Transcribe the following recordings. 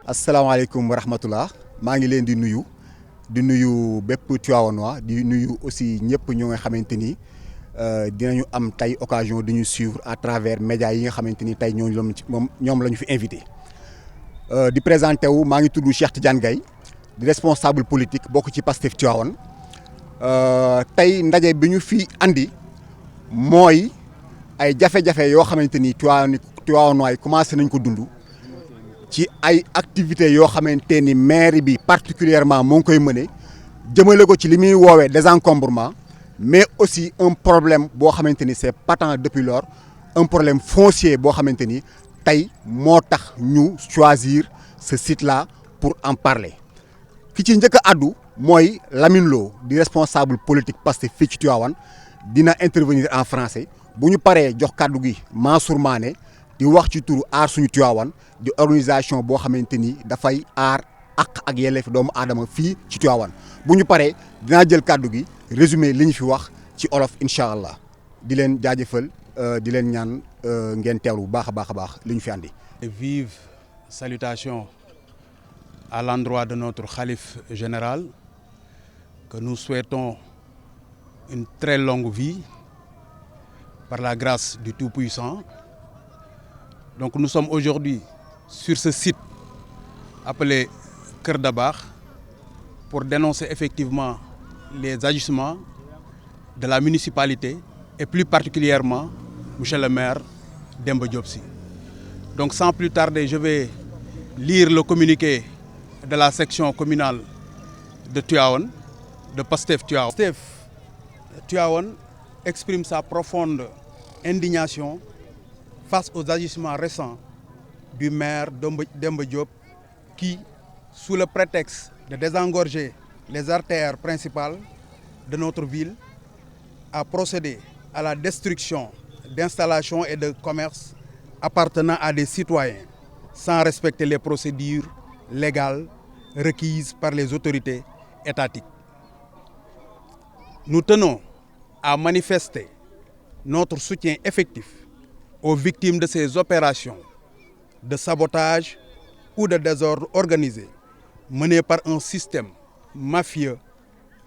asalaamaaleykum wa rahmatullah maa ngi leen di nuyu bépp Tivaouanois di nuyu aussi ñëpp ñoo nga xamante ni dinañu am tey occasion de ñu suivre à travers médias yi nga xamante ni tey ñoom la ñu fi invité. di présenté wu maa ngi tudd Cheikh Tidiane Gaye di responsable politique bokk ci Pastef Tivaouane tey ndaje bi ñu fi andi mooy ay jafe-jafe yoo xamante ni Tivaouanois yi commencé nañ ko dund. ci ay activités yoo xamante ni maire bi particulièrement moo ngi koy mëne jëmale ko ci li muy woowee désencombrement mais aussi un problème boo xamante ni c'est patent depuis lors un problème foncier boo xamante ni tey moo tax ñu choisir ce site-là pour en parler ki ci njëkk a addu mooy Lamine Lo di responsable politique Pastef fii ci Tivaouane dina intervenir en français bu ñu paree jox kàddu gi Mansour Mané di wax ci turu aar suñu Tivaouane di organisation boo xamante ni dafay aar ak yelleef doomu aadama fii ci Tivaouane bu ñu paree dinaa jël kàddu gi résumé li ñu fi wax ci olof incha allah di leen jaajëfal di leen ñaan ngeen teewlu bu baax a baax li ñu fi andi. Vive salutation à l'endroit de notre khalife général que nous souhaitons une très longue vie par la grâce du Tout-Puissant. Donc nous sommes aujourd'hui sur ce site appelé Keur Dabakh pour dénoncer effectivement les agissements de la municipalité et plus particulièrement monsieur le maire Demba Diop Sy. Donc sans plus tarder, je vais lire le communiqué de la section communale de Tivaouane, de Pastef Tivaouane. Pastef Tivaouane exprime sa profonde indignation face aux agissements récents du maire Demba Diop qui, sous le prétexte de désengorger les artères principales de notre ville, a procédé à la destruction d'installations et de commerces appartenant à des citoyens sans respecter les procédures légales requises par les autorités étatiques. Nous tenons à manifester notre soutien effectif aux victimes de ces opérations de sabotage ou de désordre organisé menées par un système mafieux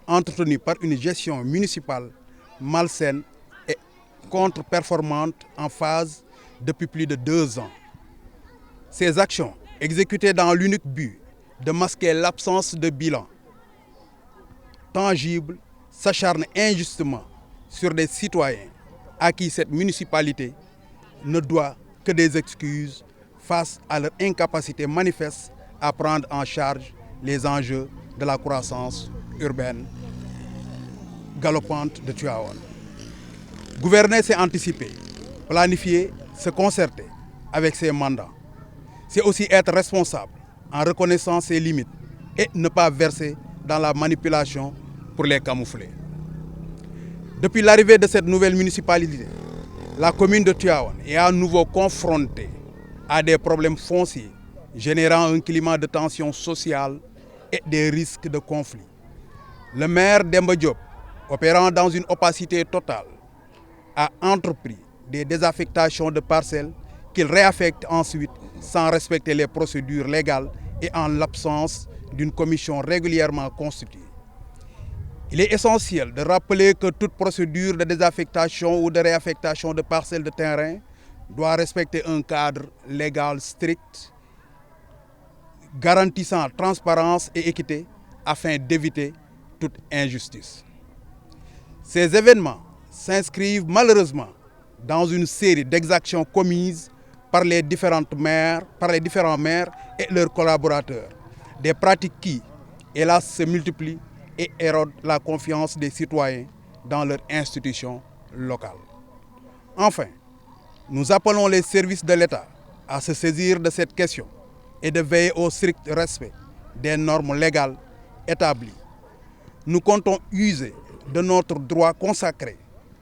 entretenu par une gestion municipale malsaine et contre-performante en phase depuis plus de 2 ans. Ces actions, exécutées dans l'unique but de masquer l'absence de bilan tangible, s'acharnent injustement sur des citoyens à qui cette municipalité ne doit que des excuses face à leur incapacité manifeste à prendre en charge les enjeux de la croissance urbaine galopante de Tivaouane. Gouverner, c'est anticiper, planifier, se concerter avec ses mandats. C'est aussi être responsable en reconnaissant ses limites et ne pas verser dans la manipulation pour les camoufler. Depuis l'arrivée de cette nouvelle municipalité, la commune de Tivaouane est à nouveau confrontée à des problèmes fonciers générant un climat de tension sociale et des risques de conflit. Le maire Demba Diop, opérant dans une opacité totale, a entrepris des désaffectations de parcelles qu'il réaffecte ensuite sans respecter les procédures légales et en l'absence d'une commission régulièrement constituée. Il est essentiel de rappeler que toute procédure de désaffectation ou de réaffectation de parcelles de terrain doit respecter un cadre légal strict, garantissant transparence et équité afin d'éviter toute injustice. Ces événements s'inscrivent malheureusement dans une série d'exactions commises par les différents maires et leurs collaborateurs, des pratiques qui, hélas, se multiplient et érodent la confiance des citoyens dans leurs institutions locales. Enfin, nous appelons les services de l'État à se saisir de cette question et de veiller au strict respect des normes légales établies. Nous comptons user de notre droit consacré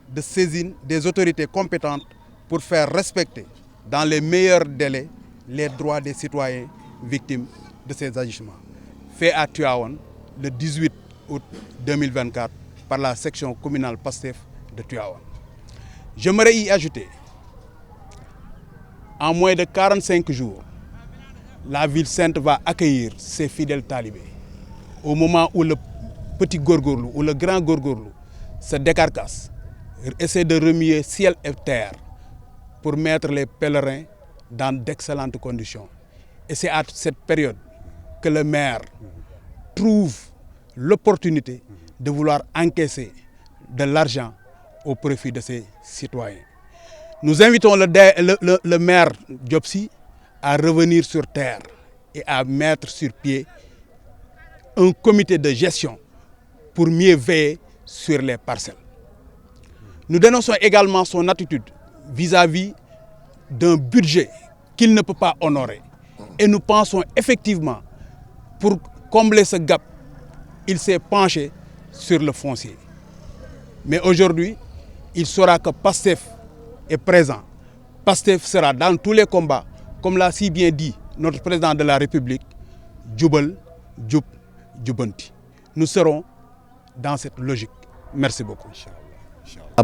de saisine des autorités compétentes pour faire respecter dans les meilleurs délais les droits des citoyens victimes de ces agissements. Fait à Tivaouane le 18 août 2024 par la section communale Pastef de Tivaouane. J'aimerais y ajouter, en moins de 45 jours, la ville sainte va accueillir ses fidèles talibés. Au moment où le petit gorgorlou ou le grand gorgorlou se décarcasse, essaie de remuer ciel et terre pour mettre les pèlerins dans d'excellentes conditions. Et c'est à cette période que le maire trouve l'opportunité de vouloir encaisser de l'argent au profit de ses citoyens. Nous invitons le maire Diop Sy à revenir sur terre et à mettre sur pied un comité de gestion pour mieux veiller sur les parcelles. Nous dénonçons également son attitude vis-à-vis d'un budget qu'il ne peut pas honorer. Et nous pensons effectivement, pour combler ce gap, il s'est penché sur le foncier. Mais aujourd'hui, il saura que Pastef est présent. Pastef sera dans tous les combats, comme l'a si bien dit notre président de la République, Djubal, Djub, Djubanti. Nous serons dans cette logique. Merci beaucoup.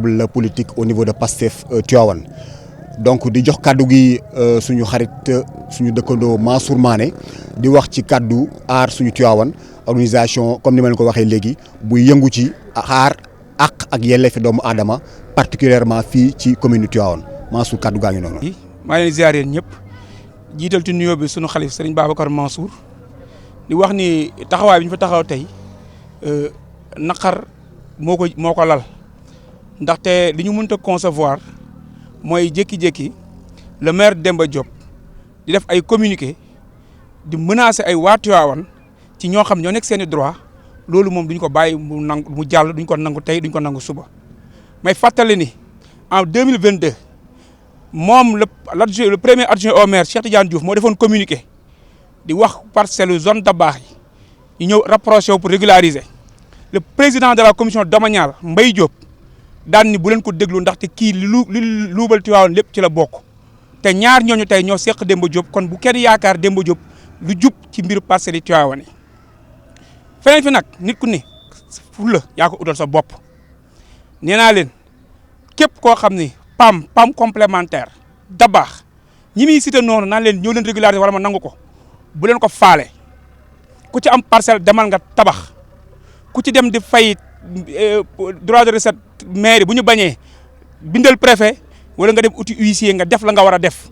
La politique au niveau de Pastef Tivaouane. Donc di jox kaddu gi suñu xarit suñu dëkkandoo Mansour Mané di wax ci kaddu aar suñu Tivaouane organisation comme ni ma leen ko waxee léegi buy yëngu ci aar ak yelleefi doomu aadama particulièrement fii ci commune Tivaouane Mansour kaddu gaa ngi noonu. maa ngi leen di ziar yéen ñëpp jiital ci nuyoo bi sunu xalif Serigne Babacar Mansour di wax ni taxawaay bi ñu fa taxaw tey naqar moo ko lal ndaxte li ñu mënta concevoir. mooy jékki-jékki le maire Demba Diop di def ay communiqué di menacer ay waa Tivaouane ci ñoo xam ñoo nekk seen i droit loolu moom duñ ko bàyyi mu jàll duñ ko nangu tey duñ ko nangu suba. may fàttali ni en 2022 moom le premier adjoint au maire Cheikh Tidiane Diouf moo defoon communiqué di wax parcelle zone Dabakh yi ñu ñëw rapproché wu pour régulariser le président de la commission domaniale Mbaye Diop. daan ni bu leen ko déglu ndaxte kii li luubal Tivaouane lépp ci la bokk te ñaar ñooñu tey ñoo seq Demba Diop kon bu kenn yaakaar Demba Diop lu jub ci mbiru parcelles yi Tivaouane yi feneen fi nag nit ku ne fulla yaa ko utal sa bopp nee naa leen képp koo xam ni PAM complémentaire Dabakh ñi muy cité noonu naan leen ñëw leen régulariser wala ma nangu ko bu leen ko faale ku ci am parcelle demal nga tabax ku ci dem di fay droit de recette mairie bu ñu bañee bindal préfet wala nga dem outil huissier nga def la nga war a def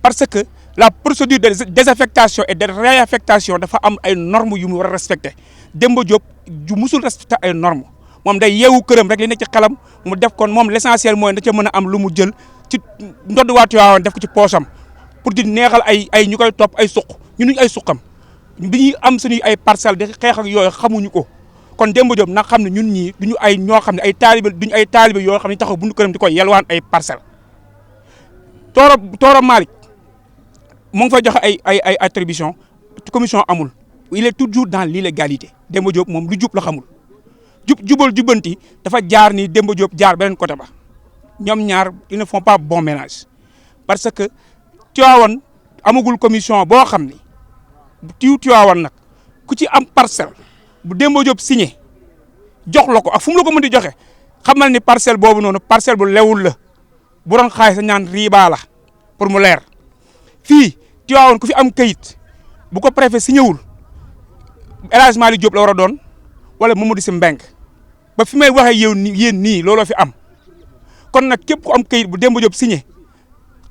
parce que la procédure de désaffectation et de réaffectation dafa am ay normes yu mu war a respecter Demba Diop ju musul respecter ay normes moom day yeewu këram rek li nekk ci xelam mu def kon moom l'essentiel mooy da ca mën a am lu mu jël ci ndodd waa Tivaouane def ko ci poosam pour di neexal ay ñu koy topp ay suq ñun ay suqam bi ñuy am suñuy ay parcelles di xeex ak yooyu xamuñu ko. kon Demba Diop nag xam ne ñun ñii duñu ay ñoo xam ne ay taalibe yoo xam ne taxaw bundu këram di ko yelwaan ay parcelles Tooro Malick mu ngi fay joxe ay attribution commission amul il est toujours dans l'illégalité Demba Diop moom lu jub la xamul jubal jubanti dafa jaar ni Demba Diop jaar beneen côté ba ñoom ñaar ils ne font pas bon ménage parce que Tivaouane amagul commission boo xam ni Tivaouane nag ku ci am parcelle bu Demba Diop signé jox la ko ak fu mu la ko mën di joxe xamal ni parcelle boobu noonu parcelle bu lewul la bu doon xaalis sa ñaan riba la pour mu leer fii Tivaouane ku fi am kayit bu ko préfet signé wul El Hadj Malick Diop la war a doon wala Mamadou Sy Mbengue ba fi may waxee yéen nii looloo fi am kon nag képp ku am kayit bu Demba Diop signé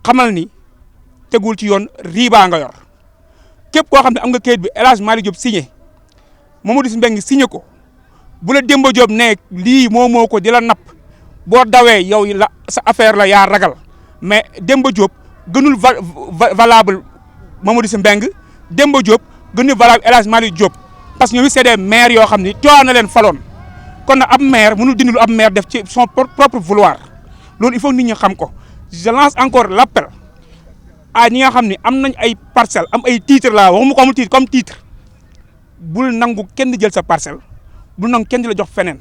xamal ni tegul ci yoon riba nga yor képp koo xam ne am nga kayit bi El Hadj Malick Diop signé. Mamadou Sy Mbengue signé ko bu la Demba Diop ne lii moo ko di la napp boo dawee yow la sa affaire la yaa ragal mais Demba Diop gënul valable Mamadou Sy Mbengue Demba Diop gënul valable El Hadj Malick Diop parce que ñoom c'est des maires yoo xam ni Tivaouane na leen faloon kon nag ab maire mënul dindi lu ab maire def ci son propre vouloir loolu il faut nit ñi xam ko je lance encore l'appel à ñi nga xam ni am nañ ay parcelles am ay titres là waxuma ko amul titre comme titre. bul nangu kenn jël sa parcelle bul nangu kenn di la jox feneen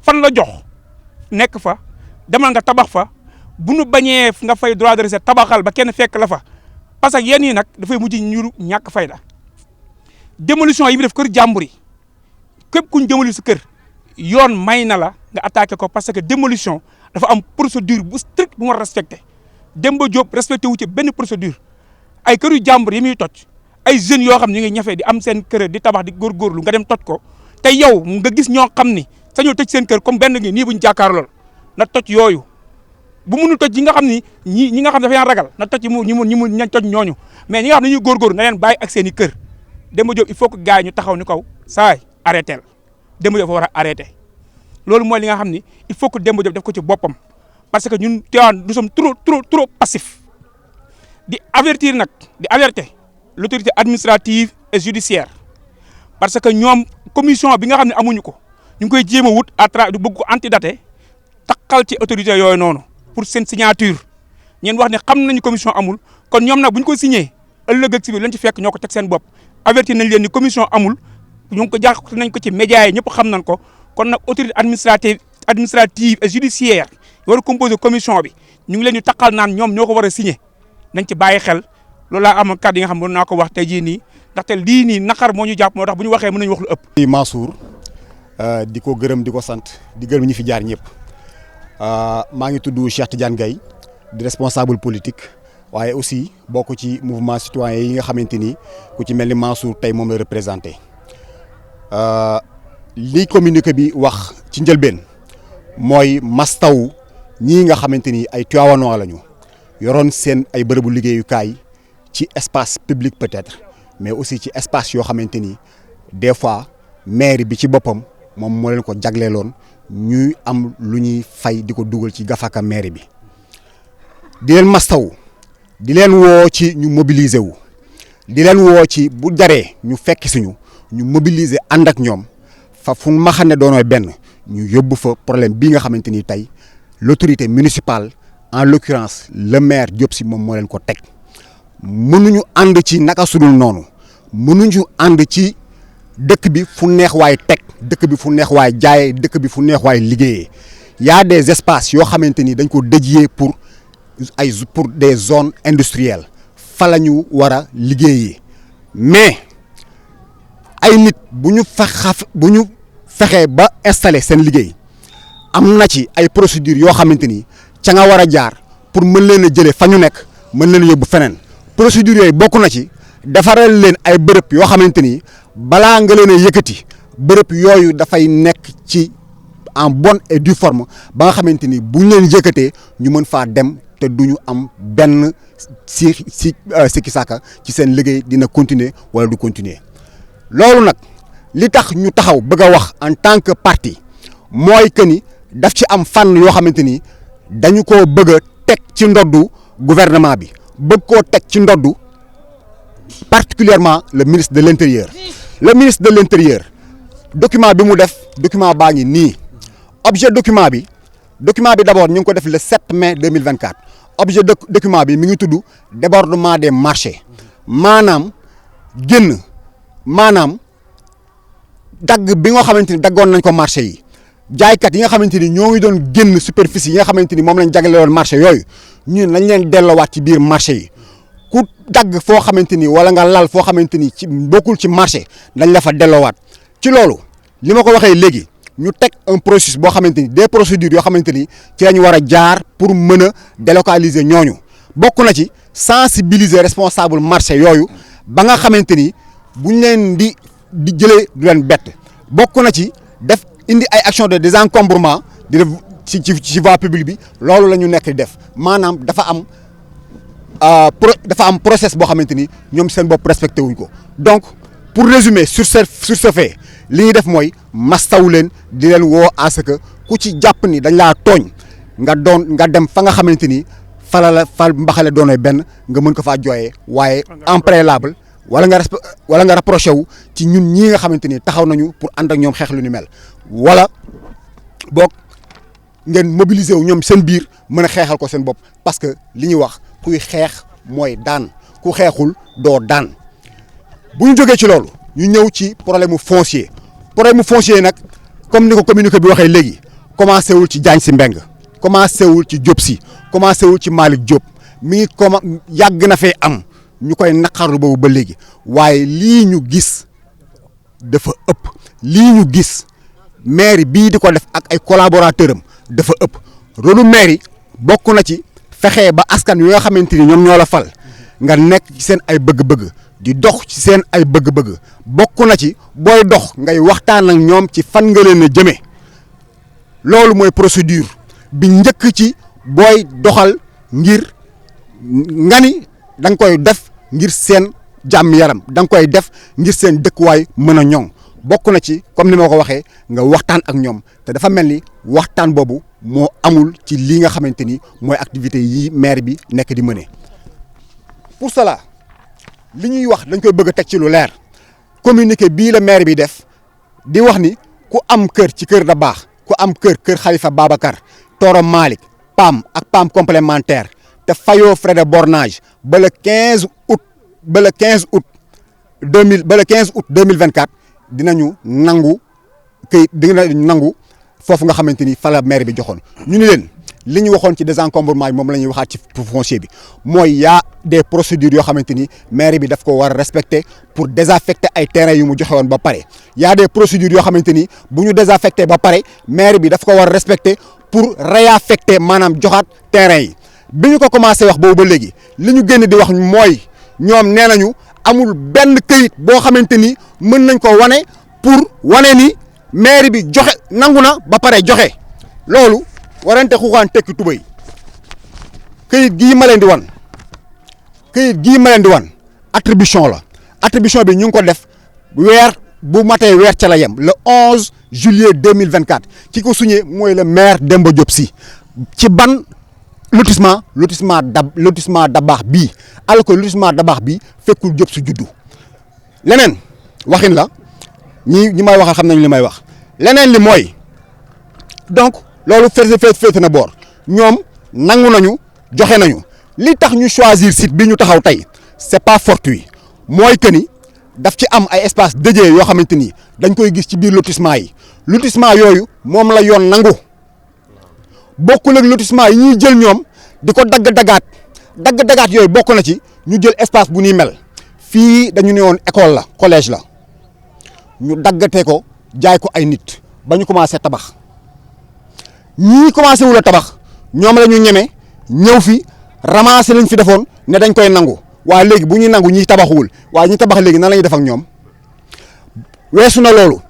fan la jox nekk fa demal nga tabax fa bu nu bañee nga fay droit de recette tabaxal ba kenn fekk la fa parce que yéen yi nag dafay mujj ñuru ñàkk fayda démolition yi mu def kër jàmbur yi képp ku ñu démolir sa kër yoon may na la nga attaqué ko parce que démolition dafa am procédure bu strict bu mu war a respecté Demba Diop respecté wu ci benn procédure ay këru jàmbur yi muy toj ay jeunes yoo xam ne ñu ngi ñafe di am seen kër di tabax di góorgóorlu nga dem toj ko te yow nga gis ñoo xam ni sañoo toj seen kër comme benn ngi nii buñ jàkkaarlool na toj yooyu bu mënul toj yi nga xam ni ñi nga xam dafa yaa ragal na toj ñi toj ñooñu mais ñi nga xam ne ñuy góorgóorlu na leen bàyyi ak seen i kër Demba Diop il faut que gars yi ñu taxaw ni kaw saay arrêté Demba Diop fa war a arrêté loolu mooy li nga xam ni il faut que Demba Diop def ko ci boppam parce que ñun Tivaouane nous sommes trop passifs di avertir l'autorité administrative et judiciaire parce que ñoom commission bi nga xam ne amuñu ko ñu ngi koy jéem a wut à travers du bëgg ko antidaté takkal ci autorité yooyu noonu pour seen signature ñeen wax ne xam nañu commission amul kon ñoom nag bu ñu ko signé ëllëg ak si biir lañ ci fekk ñoo ko teg seen bopp avertir nañ leen ni commission amul ñu ngi ko jàpp nañ ko ci médias yi ñëpp xam nañ ko kon nag autorité administrative et judiciaire war a composé commission bi ñu ngi leen di takkal naan ñoom ñoo ko war a signé nañ ci bàyyi xel loolu laa am kàddu yi nga xam ne mën naa ko wax tey jii nii ndaxte lii nii naqar moo ñu jàpp moo tax bu ñu waxee mën nañu wax lu ëpp. Mansour di ko gërëm di ko sant di gërëm ñi fi jaar ñëpp maa ngi tudd Cheikh Tidiane Gaye di responsable politique waaye aussi bokk ci mouvement citoyen yi nga xamante ni ku ci mel ni Mansour tey moom la représenté li communiqué bi wax ci njëlbeen mooy mastaw ñii nga xamante ni ay Tivaouanois lañu yoroon seen ay bërëbu liggéeyukaay ci espace public peut-être mais aussi ci espace yoo xamante ni des fois maire bi ci boppam moom moo leen ko jagleeloon ñuy am lu ñuy fay di ko dugal ci gafaka maire bi di leen mastaw di leen woo ci ñu mobiliser wu di leen woo ci bu jaree ñu fekk suñu ñu mobiliser ànd ak ñoom fa fu ma xam ne doonooy benn ñu yóbbu fa problème bii nga xamante ni tey l'autorité municipale en l'occurrence le maire Diop Sy moom moo leen ko teg mënuñu ànd ci naka sudul noonu mënuñu ànd ci dëkk bi fu neex waay teg dëkk bi fu neex waay jaayee dëkk bi fu neex waay liggéeyee y a des espaces yoo xamante ni dañ ko dédié pour des zones industrielles fa la ñu war a liggéeyee mais ay nit bu ñu fexee ba installer seen liggéey am na ci ay procédures yoo xamante ni ca nga war a jaar pour mën leen a jëlee fa ñu nekk mën leen a yóbbu feneen procédures yooyu bokk na ci defaral leen ay bërëb yoo xamante ni balaa nga leen a yëkkati bërëb yooyu dafay nekk ci en bonne et due forme ba nga xamante ni buñ leen yëkkatee ñu mën faa dem te duñu am benn sikki sàkka ci seen liggéey dina continuer wala du continuer loolu nag li tax ñu taxaw bëgg a wax en tant que parti mooy que ni daf ci am fànn yoo xamante ni dañu ko bëgg a teg ci ndoddu gouvernement bi bëgg koo teg ci ndoddu particulièrement le ministre de l'intérieur document bi mu def document baa ngi nii objet document bi d'abord ñu ngi ko def le 7 mai 2024 objet document bi mi ngi tudd débordement des marchés maanaam dagg bi nga xamante ni daggoon nañ ko marché yi jaaykat yi nga xamante ni ñoo ngi doon génn superficie yi nga xamante ni moom lañ jagleeloon marché yooyu ñun lañ leen delloowaat ci biir marché yi ku dagg foo xamante ni wala nga lal foo xamante ni ci bokkul ci marché dañ la fa delloowaat ci loolu li ma ko waxee léegi ñu teg un processus boo xamante ni des procédures yoo xamante ni ci la ñu war a jaar pour mën a délocaliser ñooñu bokk na ci sensibiliser responsable marché yooyu ba nga xamante ni buñ leen di jëlee du leen bett bokk na ci def indi ay action de désencombrement di def ci voie publique bi loolu la ñu nekk di def maanaam dafa am process boo xamante ni ñoom seen bopp respecté wuñ ko donc pour résumer sur ce fait li ñuy def mooy mastawu leen di leen woo à ce que ku ci jàpp ni dañ laa tooñ nga dem fa nga xamante ni fa mbaxale doonee benn nga mën ko faa jooyee waaye en préalable wala nga rapproché wu ci ñun ñii nga xamante ni taxaw nañu pour ànd ak ñoom xeex lu ni mel wala boog ngeen mobiliser wu ñoom seen biir mën a xeexal ko seen bopp parce que li ñuy wax kuy xeex mooy daan ku xeexul doo daan bu ñu jógee ci loolu ñu ñëw ci problème mu foncier nag comme ni ko communiqué bi waxee léegi commencé wul ci Diagne Sy Mbengue commencé wul ci Diop Sy commencé wul ci Malick Diop mi ngi yàgg na fee am ñu koy naqarlu boobu ba léegi waaye lii ñu gis dafa ëpp lii ñu gis mairie bii di ko def ak ay collaborateurs am dafa ëpp rôle mairie bokk na ci fexe ba askan wi nga xamante ni ñoom ñoo la fal nga nekk ci seen ay bëgg-bëgg di dox ci seen ay bëgg-bëgg bokk na ci booy dox ngay waxtaan ak ñoom ci fan nga leen a jëmee loolu mooy procédure bi njëkk ci booy doxal ngir nga ni da nga koy def ngir seen jàmm yaram da nga koy def ngir seen dëkkuwaay mën a ñoŋ bokk na ci comme ni ma ko waxee nga waxtaan ak ñoom te dafa mel ni waxtaan boobu moo amul ci li nga xamante ni mooy activité yi maire bi nekk di mener pour cela li ñuy wax dañ koy bëgg a teg ci lu leer communiqué bii la maire bi def di wax ni ku am kër ci Kër Dabakh ku am kër Khalifa Babacar Toro Malick PAM ak PAM complémentaire te fayoo frais de bornage ba le 15 août ba le 15 août 2024 dinañu nangu këyit dinañu nangu foofu nga xamante ni fa la maire bi joxoon ñu ni leen li ñu waxoon ci désencombrement bi moom la ñuy waxaat ci foncier bi mooy y a des procédures yoo xamante ni maire bi daf ko war a respecter pour désaffecter ay terrains yu mu joxe woon ba pare y a des procédures yoo xamante ni bu ñu désaffecter ba pare maire bi daf ko war a respecter pour réaffecter maanaam joxaat terrains yi bi ñu ko commencé wax boobu ba léegi li ñu génn di wax mooy ñoom nee nañu amul benn këyit boo xamante ni mën nañ ko wane pour wane ni maire bi joxe nangu na ba pare joxe loolu warante xuuxaan tekki tubay këyit gii ma leen di wan attribution la attribution bi ñu ngi ko def weer bu matee weer ca la yem le 11 juillet 2024 ki ko signé mooy le maire Demba Diop Sy ci ban lotissement Dabakh bii alors que lotissement Dabakh bii fekkul Diop Sy juddu leneen waxin la ñi may waxal xam nañu li may wax leneen li mooy donc loolu féete na boor ñoom nangu nañu joxe nañu li tax ñu choisir site bi ñu taxaw tey c'est pas fortuit mooy que ni daf ci am ay espace dédié yoo xamante ni dañ koy gis ci biir lotissement yi lotissement yooyu moom la yoon nangu bokkul ak lotissement yi ñuy jël ñoom di ko dagg-dagaat yooyu bokk na ci ñu jël espace bu ñuy mel fii dañu ne woon école la collège la ñu daggatee ko jaay ko ay nit ba ñu commencé tabax ñii commencé wul a tabax ñoom la ñu ñeme ñëw fi ramasser lañ fi defoon ne dañ koy nangu waaye léegi bu ñuy nangu ñi tabaxuwul waaye ñi tabax léegi nan la ñuy def ak ñoom weesu na loolu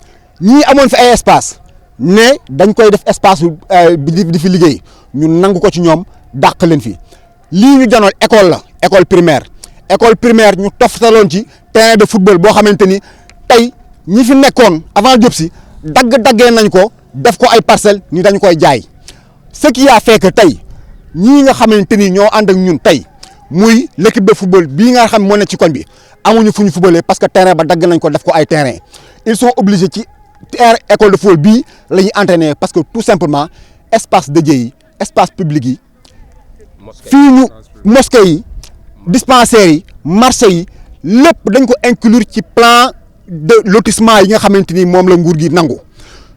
ñii amoon fi ay espace ne dañ koy def espace di fi liggéey ñu nangu ko ci ñoom dàq leen fi lii ñu janoon école la école primaire ñu toftaloon ci terrain de football boo xamante ni tey ñi fi nekkoon avant Diop Sy daggee nañ ko def ko ay parcelles ni dañu koy jaay ce qui a fait que tey ñii nga xamante ni ñoo ànd ak ñun tey muy l'équipe de football bii nga xam moo ne ci koñ bi amuñu fu ñu footballee parce que terrain ba dagg nañ ko def ko ay terrain ils sont obligés ci école de football bii la ñuy entraîner parce que tout simplement espace dédié yi espace public yi fii ñu mosquée yi dispensaires yi marché yi lépp dañ ko inclure ci plan de lotissement yi nga xamante ni moom la nguur gi nangu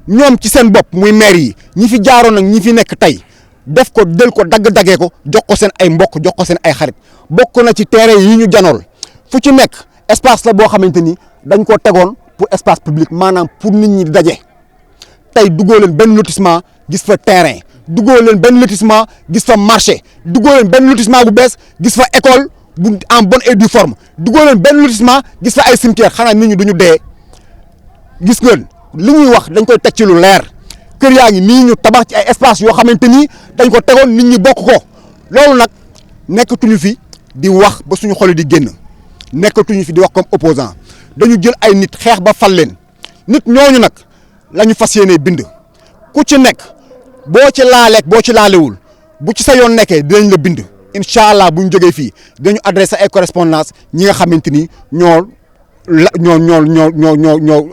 ñoom ci seen bopp muy maire yi ñi fi jaaroon ak ñi fi nekk tey def ko del ko dagg-daggee ko jox ko seen ay mbokk jox ko seen ay xarit bokk na ci terrain yi ñu janool fu ci nekk espace la boo xamante ni dañ ko tegoon pour espace public maanaam pour nit ñi daje tey duggoo leen benn lotissement gis fa terrain duggoo leen benn lotissement gis fa marché duggoo leen benn lotissement bu bees gis fa école bu en bonne et due forme duggoo leen benn lotissement gis fa ay cimetière xanaa nit ñi duñu dee gis ngeen li ñuy wax dañ koy teg ci lu leer kër yaa ngi nii ñu tabax ci ay espace yoo xamante ni dañ ko tegoon nit ñi bokk ko loolu nag nekkatuñu fi di wax ba suñu xol di génn nekkatuñu fi di wax comme opposant dañu jël ay nit xeex ba fal leen nit ñooñu nag la ñu fas yéenee bind ku ci nekk boo ci laaleeg boo ci laalewul bu ci sa yoon nekkee dinañ la bind incha allah bu ñu jógee fii dinañu adressé ay correspondance ñi nga xamante ni ñoo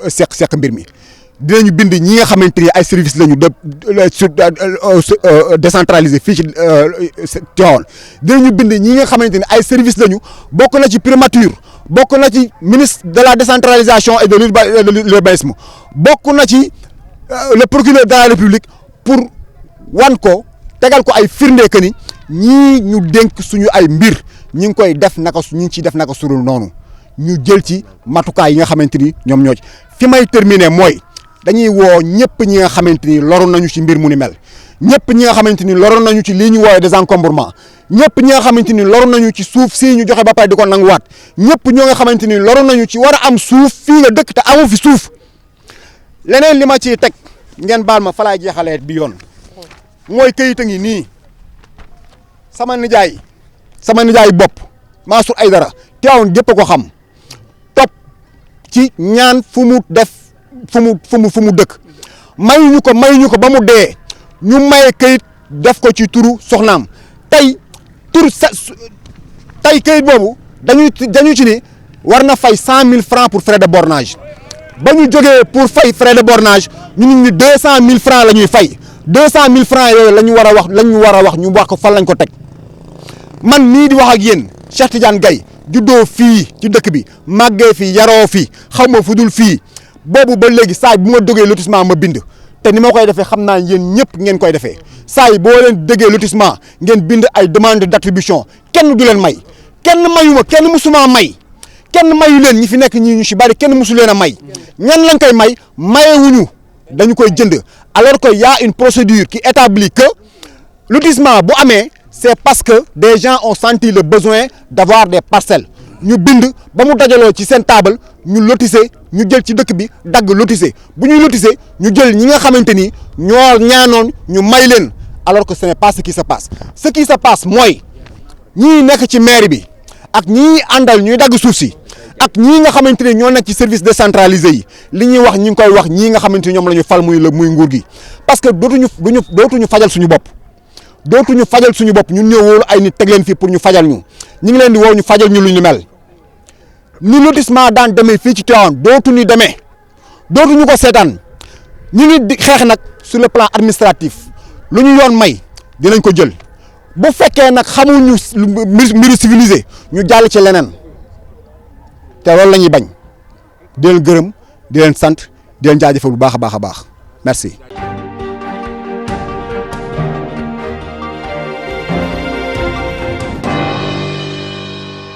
seq mbir mi. dinañu bind ñi nga xamante ni ay services lañu décentralisé fii ci Tivaouane dinañu bind ñi nga xamante ni ay services lañu bokk na ci primature bokk na ci ministre de la décentralisation et de l'urbanisme bokk na ci le procureur de la République pour wan ko tegal ko ay firnde que ni ñii ñu dénk suñu ay mbir ñi ngi koy def naka ñu ngi ciy def naka surul noonu ñu jël ci matukaay yi nga xamante ni ñoom ñoo ci fi may terminer mooy. dañuy woo ñëpp ñi nga xamante ni loroon nañu ci mbir mu ni mel ñëpp ñi nga xamante ni loroon nañu ci lii ñu woowee désencombrement ñëpp ñi nga xamante ni loru nañu ci suuf si ñu joxe ba pare di ko nanguwaat ñëpp ñoo nga xamante ni loru nañu ci war a am suuf fii nga dëkk te amu fi suuf leneen li ma ciy teg ngeen baal ma fa laay jeexalee bi yoon mooy këyit a ngi nii sama nijaay bopp Mansour Aïdara Tivaouane gépp a ko xam topp ci ñaan fu mu def fu mu dëkk mayuñu ko ba mu dee ñu maye këyit def ko ci turu soxnaam tey këyit boobu dañu ci ni war na fay 100 000 francs pour frais de bornage ba ñu jógee pour fay frais de bornage ñu nit ñi 200 000 francs la ñuy fay 200 000 francs yooyu la ñu war a wax ñu wax ko fan lañ ko teg man mii di wax ak yéen Cheikh Tidiane Gaye juddoo fii ci dëkk bi màggee fii yaroo fii xaw ma fu dul fii boobu ba léegi saa bu ma dogee lotissement ma bind te ni ma koy defee xam naa yéen ñëpp ngeen koy defee saa yi boo leen déggee lotissement ngeen bind ay demande d'attribution kenn du leen may kenn mayuma kenn musuma may kenn mayu leen ñi fi nekk ñii ñu si bari kenn musu leen a may ñan lañ koy may mayewuñu dañu koy jënd alors que y a une procédure qui établit que lotissement bu amee c'est parce que des gens ont senti le besoin d'avoir des parcelles ñu bind ba mu dajaloo ci seen table ñu lotissé ñu jël ci dëkk bi dagg lotissé bu ñuy lotissé ñu jël ñi nga xamante ni ñoo ñaanoon ñu may leen alors que ce n'est pas ce qui se passe mooy ñii nekk ci mairie bi ak ñii àndal ñuy dagg suuf si ak ñii nga xamante ne ñoo nekk ci service décentralisé yi li ñuy wax ñi ngi koy wax ñii nga xamante ni ñoom la ñu fal muy nguur gi parce que dootuñu fajal suñu bopp ñun ñoo wóolu ay nit teg leen fii pour ñu fajal ñu ngi leen di woo ñu fajal ñu lu ñu mel ni lotissement daan demee fii ci Tivaouane dootuñu ko seetaan ñu ngi di xeex nag sur le plan administratif lu ñu yoon may dinañ ko jël bu fekkee nag xamuñu mbiru civilisé ñu jàll ci leneen te loolu la ñuy bañ di leen gërëm di leen sant di leen jaajëfal bu baax a baax merci.